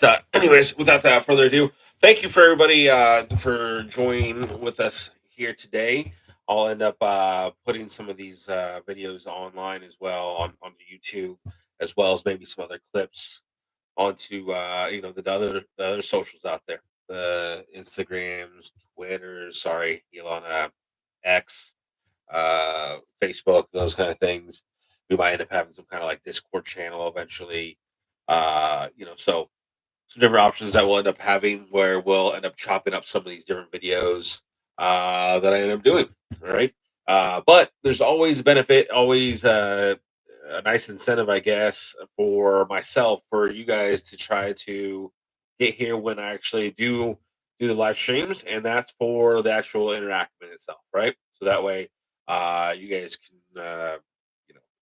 But anyways, without further ado, thank you for everybody for joining with us here today. I'll end up putting some of these videos online as well onto YouTube, as well as maybe some other clips onto the other socials out there, the Instagrams, Twitters, sorry, Elon, X, Facebook, those kind of things. We might end up having some kind of like Discord channel eventually. So some different options that we'll end up having where we'll end up chopping up some of these different videos that I end up doing. All right. But there's always a benefit, always a nice incentive, I guess, for myself, for you guys to try to get here when I actually do the live streams, and that's for the actual interaction itself, right? So that way, you guys can,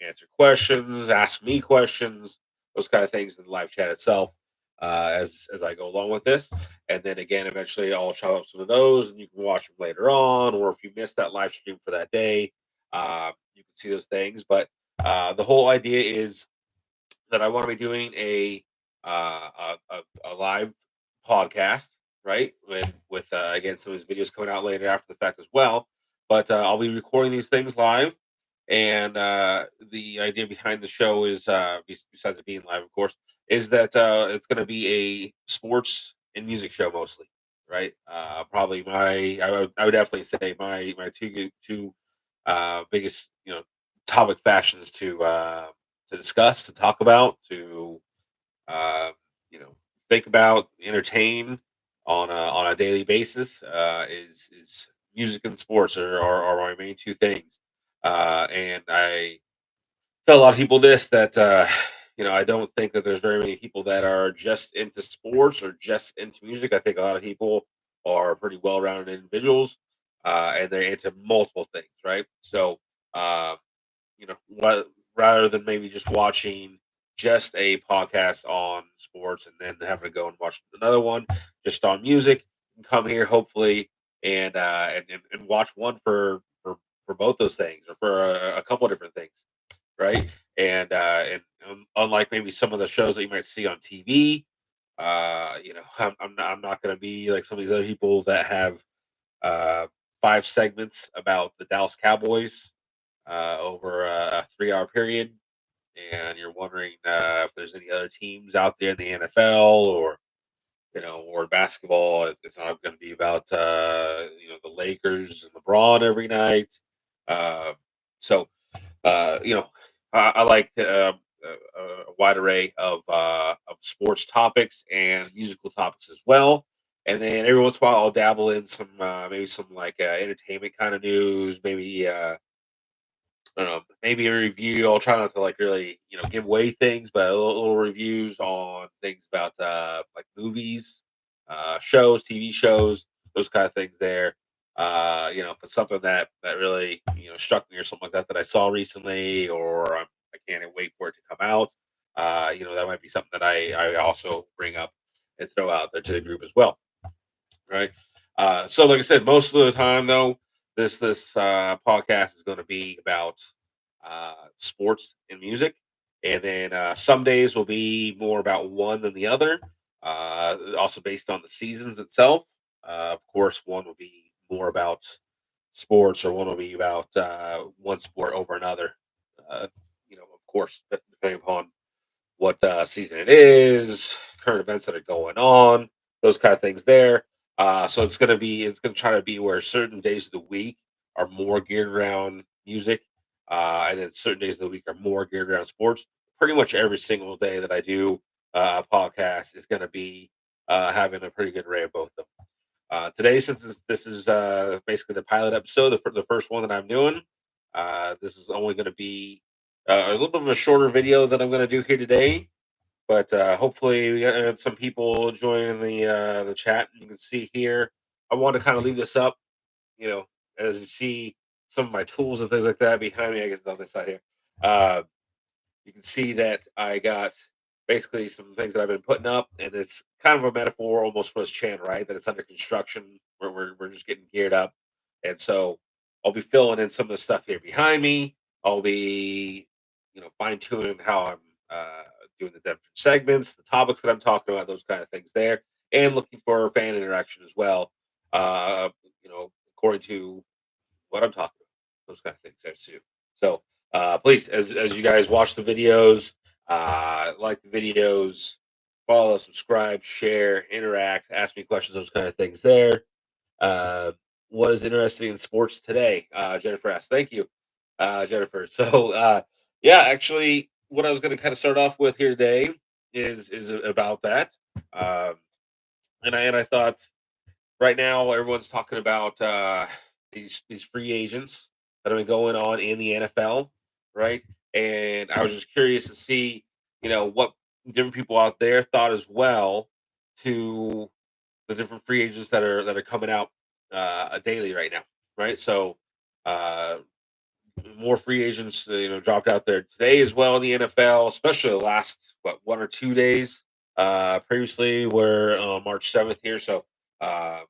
answer questions, ask me questions, those kind of things in the live chat itself as I go along with this. And then again, eventually I'll chop up some of those, and you can watch them later on. Or if you missed that live stream for that day, you can see those things. But the whole idea is that I want to be doing a live podcast, right? With again some of these videos coming out later after the fact as well. But I'll be recording these things live, and the idea behind the show is, besides it being live, of course, is that it's going to be a sports and music show mostly, right? Probably I would definitely say my two biggest topic fashions to discuss, to talk about, to uh, you know think about, entertain on a daily basis is music and sports are my main two things. And I tell a lot of people this, that I don't think that there's very many people that are just into sports or just into music. I think a lot of people are pretty well-rounded individuals, and they're into multiple things, right? So uh, what rather than maybe just watching just a podcast on sports and then having to go and watch another one just on music, you can come here hopefully and watch one for both those things, or for a couple of different things, right? And unlike maybe some of the shows that you might see on TV, I'm not going to be like some of these other people that have uh, five segments about the Dallas Cowboys over a 3 hour period, and you're wondering if there's any other teams out there in the NFL, or or basketball. It's not going to be about the Lakers and LeBron every night. Uh, so you know, I like a wide array of sports topics and musical topics as well. And then every once in a while, I'll dabble in some maybe some like entertainment kind of news, maybe I don't know, maybe a review. I'll try not to like really, give away things, but little reviews on things about like movies, shows, TV shows, those kind of things there. If it's something that really, struck me, or something like that I saw recently, or I can't wait for it to come out. That might be something that I also bring up and throw out there to the group as well, right? So, like I said, most of the time though, this podcast is going to be about sports and music, and then some days will be more about one than the other. Also based on the seasons itself. Of course, one will be more about sports, or one will be about one sport over another. Of course, depending upon what season it is, current events that are going on, those kind of things there. So it's gonna try to be where certain days of the week are more geared around music, and then certain days of the week are more geared around sports. Pretty much every single day that I do a podcast is gonna be having a pretty good array of both of them. Today, since this is basically the pilot episode, the first one that I'm doing, this is only going to be a little bit of a shorter video that I'm going to do here today. But hopefully, we got some people joining the chat. You can see here, I want to kind of leave this up, you know, as you see some of my tools and things like that behind me. I guess it's on this side here. Uh, you can see that I got basically some things that I've been putting up, and it's kind of a metaphor almost for this channel, right? That it's under construction. We're just getting geared up, and so I'll be filling in some of the stuff here behind me. I'll be, fine tuning how I'm doing the different segments, the topics that I'm talking about, those kind of things there, and looking for fan interaction as well. Uh, according to what I'm talking about, those kind of things there too. So please, as you guys watch the videos, like the videos, follow, subscribe, share, interact, ask me questions, those kind of things there. Uh, what is interesting in sports today? Jennifer asked. Thank you, Jennifer. So, yeah, actually, what I was going to kind of start off with here today is about that. Um, and I thought right now everyone's talking about these free agents that have been going on in the NFL, right? And I was just curious to see, what different people out there thought as well to the different free agents that are coming out daily right now, right? So uh, more free agents, dropped out there today as well in the NFL, especially the last 1 or 2 days. Previously, we're March 7th here, so uh,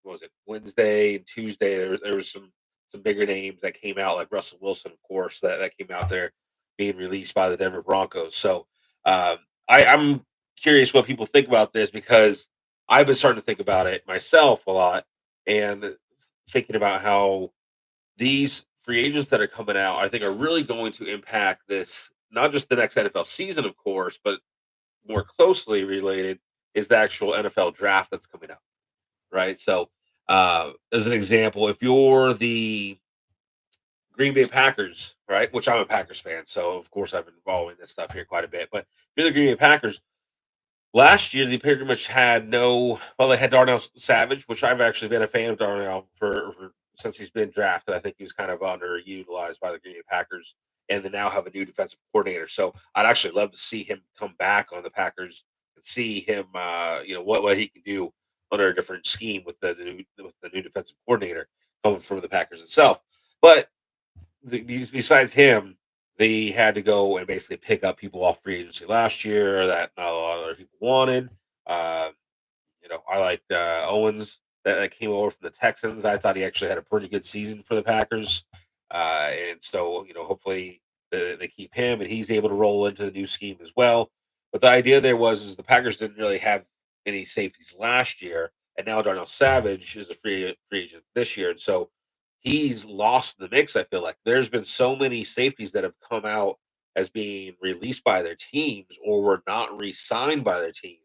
what was it, Wednesday and Tuesday? There was some bigger names that came out, like Russell Wilson, of course, that came out there being released by the Denver Broncos. So um, I'm curious what people think about this because I've been starting to think about it myself a lot and thinking about how these free agents that are coming out, I think, are really going to impact this, not just the next NFL season, of course, but more closely related is the actual NFL draft that's coming up, right? So, as an example, if you're the Green Bay Packers, right, which I'm a Packers fan, so of course I've been following this stuff here quite a bit, but if you're the Green Bay Packers, last year, they pretty much had they had Darnell Savage, which I've actually been a fan of Darnell for since he's been drafted. I think he was kind of underutilized by the Green Bay Packers, and they now have a new defensive coordinator. So I'd actually love to see him come back on the Packers and see him, what he can do under a different scheme with the new defensive coordinator coming from the Packers itself. But besides him, they had to go and basically pick up people off free agency last year that not a lot of other people wanted. Uh, I liked Owens that came over from the Texans. I thought he actually had a pretty good season for the Packers, and so hopefully they keep him and he's able to roll into the new scheme as well. But the idea there was is the Packers didn't really have any safeties last year, and now Darnell Savage is a free agent this year, and so he's lost in the mix. I feel like there's been so many safeties that have come out as being released by their teams or were not re-signed by their teams.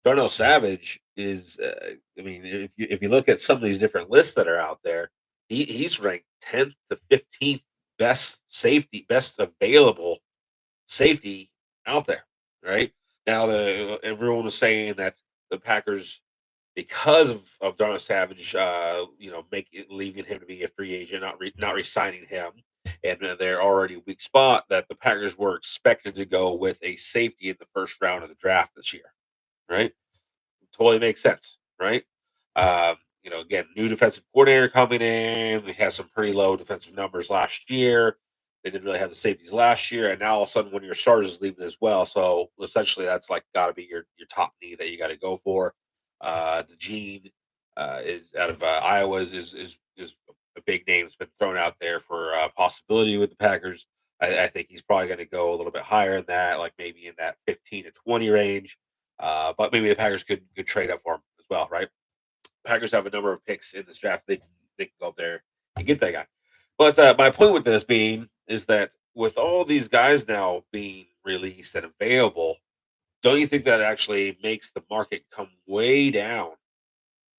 Darnell Savage is, I mean, if you look at some of these different lists that are out there, he's ranked 10th to 15th best available safety out there. Right now, everyone was saying that the Packers, because of Darnell Savage, leaving him to be a free agent, not resigning him, and they're already a weak spot. That the Packers were expected to go with a safety in the first round of the draft this year. Right, totally makes sense, right? Again, new defensive coordinator coming in. They had some pretty low defensive numbers last year. They didn't really have the safeties last year, and now all of a sudden, one of your starters is leaving as well. So essentially, that's like got to be your top need that you got to go for. The Gene is out of Iowa is a big name that's been thrown out there for possibility with the Packers. I think he's probably going to go a little bit higher than that, like maybe in that 15 to 20 range. But maybe the Packers could trade up for him as well, right? Packers have a number of picks in this draft. They can go up there and get that guy. But my point with this being is that with all these guys now being released and available, don't you think that actually makes the market come way down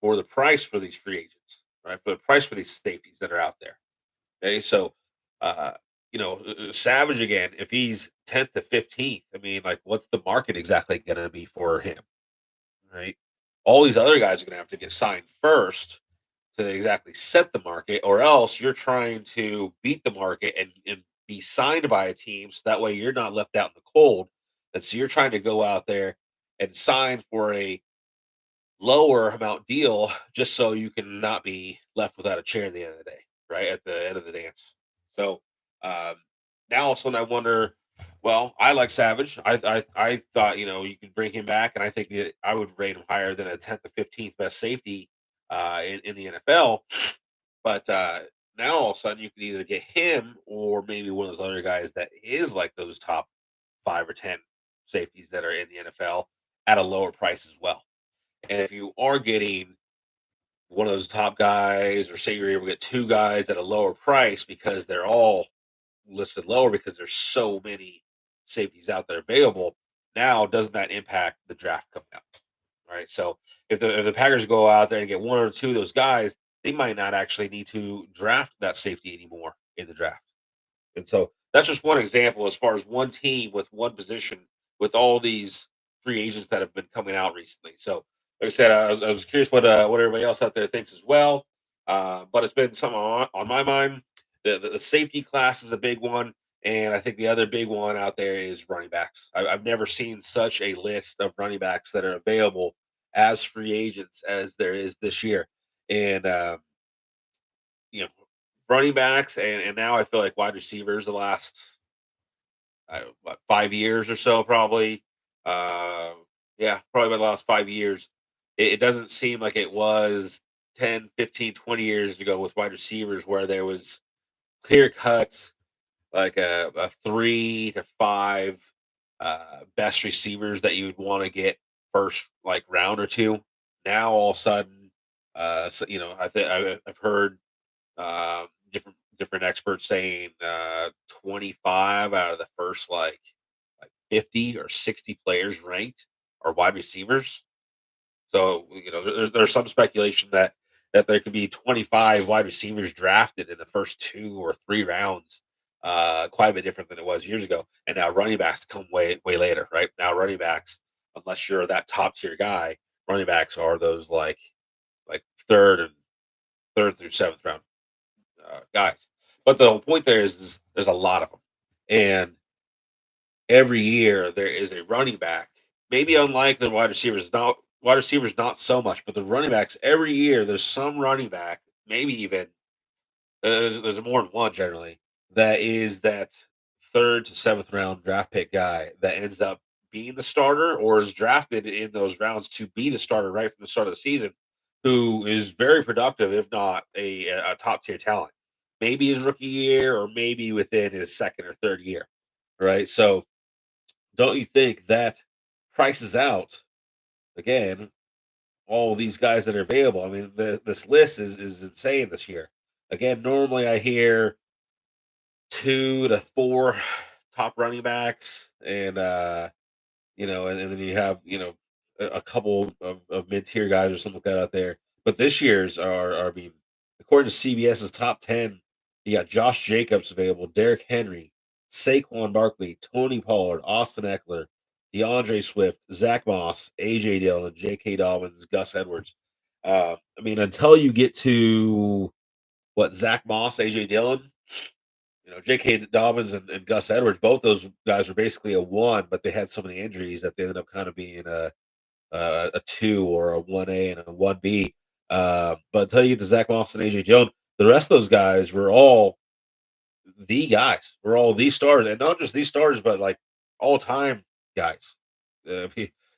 for the price for these free agents, right? For the price for these safeties that are out there. Okay, so uh, Savage again, if he's 10th to 15th, I mean, like, what's the market exactly going to be for him? Right? All these other guys are going to have to get signed first to exactly set the market, or else you're trying to beat the market and be signed by a team so that way you're not left out in the cold. And so you're trying to go out there and sign for a lower amount deal just so you can not be left without a chair at the end of the day, right? At the end of the dance. So um, now all of a sudden I wonder, well, I like Savage. I thought, you could bring him back, and I think that I would rate him higher than a 10th to 15th best safety in the NFL. But now all of a sudden you can either get him or maybe one of those other guys that is like those top 5 or 10 safeties that are in the NFL at a lower price as well. And if you are getting one of those top guys, or say you're able to get two guys at a lower price because they're all listed lower because there's so many safeties out there available, now doesn't that impact the draft coming out? Right. So if the Packers go out there and get one or two of those guys, they might not actually need to draft that safety anymore in the draft. And so that's just one example as far as one team with one position with all these free agents that have been coming out recently. So, like I said, I was curious what everybody else out there thinks as well. But it's been something on my mind. The safety class is a big one. And I think the other big one out there is running backs. I've never seen such a list of running backs that are available as free agents as there is this year. And you know, running backs, and now I feel like wide receivers the last 5 years or so, probably. Uh, yeah, probably about the last 5 years. It doesn't seem like it was 10, 15, 20 years ago with wide receivers where there was clear cuts, like a 3 to 5 best receivers that you would want to get first, like round or two. Now all of a sudden, so, I think I've heard different experts saying 25 out of the first like 50 or 60 players ranked are wide receivers. So there's some speculation that there could be 25 wide receivers drafted in the first 2 or 3 rounds. Quite a bit different than it was years ago. And now running backs come way later, right? Now running backs, unless you're that top tier guy, running backs are those like third through seventh round guys. But the whole point there is there's a lot of them, and every year there is a running back. Maybe unlike the wide receivers not so much, but the running backs every year there's some running back, maybe even there's more than one generally that is that third to seventh round draft pick guy that ends up being the starter or is drafted in those rounds to be the starter right from the start of the season, who is very productive, if not a top tier talent. Maybe his rookie year or maybe within his second or third year. Right. So don't you think that prices out again all these guys that are available? I mean, this list is insane this year. Again, normally I hear 2 to 4 top running backs, and then you have a couple of mid tier guys or something like that out there. But this year's are I mean, according to CBS's top 10, you got Josh Jacobs available, Derrick Henry, Saquon Barkley, Tony Pollard, Austin Eckler, DeAndre Swift, Zach Moss, AJ Dillon, J.K. Dobbins, Gus Edwards. I mean, until you get to what Zach Moss, AJ Dillon, J.K. Dobbins and Gus Edwards, both those guys are basically a one, but they had so many injuries that they ended up kind of being a two or a 1A and a 1B. But until you get to Zach Moss and AJ Dillon, the rest of those guys were all the guys. We're all these stars, and not just these stars, but like all time guys.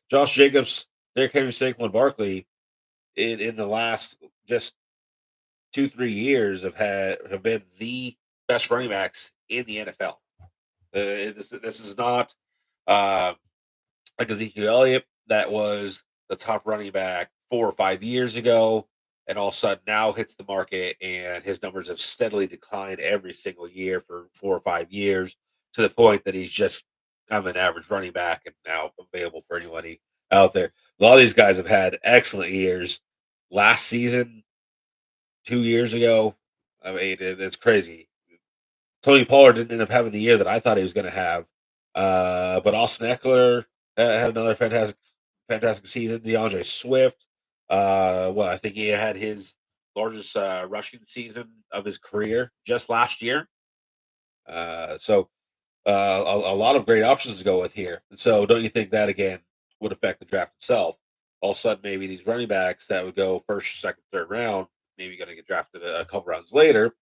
Josh Jacobs, Derrick Henry, Saquon Barkley, in the last just 2 3 years have been the best running backs in the NFL. This is not uh, like Ezekiel Elliott that was the top running back 4 or 5 years ago, and all of a sudden now hits the market, and his numbers have steadily declined every single year for 4 or 5 years to the point that he's just kind of an average running back and now available for anybody out there. A lot of these guys have had excellent years. Last season, 2 years ago, I mean, it's crazy. Tony Pollard didn't end up having the year that I thought he was going to have. But Austin Eckler had another fantastic season. DeAndre Swift, well, I think he had his largest rushing season of his career just last year. So a lot of great options to go with here. So don't you think that again would affect the draft itself? All of a sudden, maybe these running backs that would go first, second, third round, maybe going to get drafted a couple rounds later,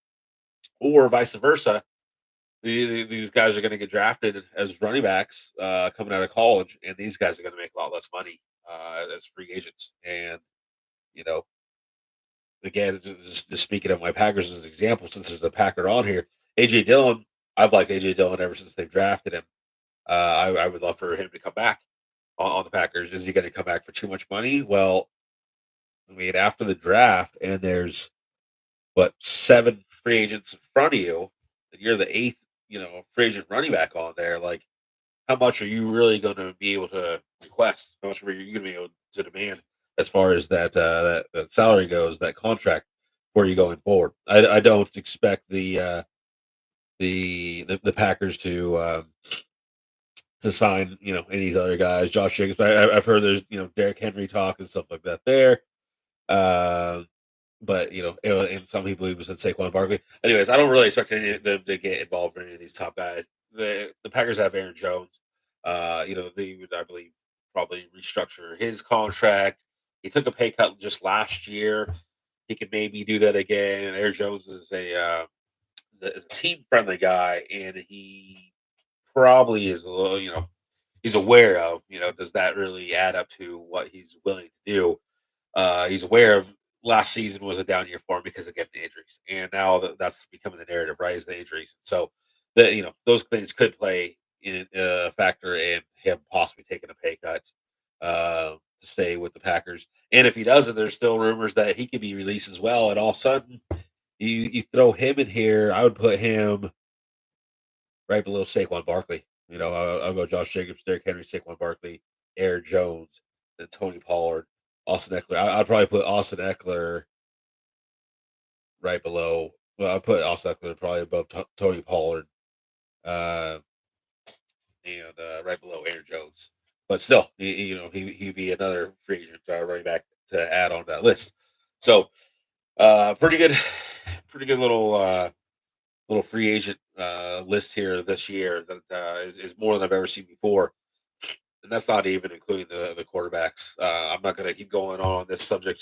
or vice versa. These guys are going to get drafted as running backs coming out of college, and these guys are going to make a lot less money as free agents. And you know, again, just speaking of my Packers as an example, since there's a Packer on here, AJ Dillon. I've liked AJ Dillon ever since they drafted him. I would love for him to come back on the Packers. Is he going to come back for too much money? Well, I mean, after the draft, and there's what, 7 free agents in front of you, and you're the eighth, free agent running back on there. Like, how much are you really going to be able to request? How much are you going to be able to demand as far as that salary goes, that contract for you going forward? I don't expect the Packers to sign any of these other guys, Josh Jacobs. But I've heard there's Derrick Henry talk and stuff like that there. Uh, but and some people even said Saquon Barkley. Anyways, I don't really expect any of them to get involved in any of these top guys. The Packers have Aaron Jones. They would, I believe, probably restructure his contract. He took a pay cut just last year. He could maybe do that again. Aaron Jones is a team friendly guy, and he probably is a little, he's aware of, does that really add up to what he's willing to do? He's aware of last season was a down year for him because of getting the injuries, and now that's becoming the narrative, right? Is the injuries. So those things could play in a factor in him possibly taking a pay cut to stay with the Packers. And if he doesn't, there's still rumors that he could be released as well. And all of a sudden, you throw him in here, I would put him right below Saquon Barkley. I'll go Josh Jacobs, Derrick Henry, Saquon Barkley, Aaron Jones, then Tony Pollard, Austin Eckler. I'd probably put Austin Eckler right below. Well, I'd put Austin Eckler probably above Tony Pollard, uh, and right below Aaron Jones. But still, he'd be another free agent running back to add on that list. So, pretty good, pretty good little free agent list here this year that is more than I've ever seen before. And that's not even including the quarterbacks. I'm not going to keep going on this subject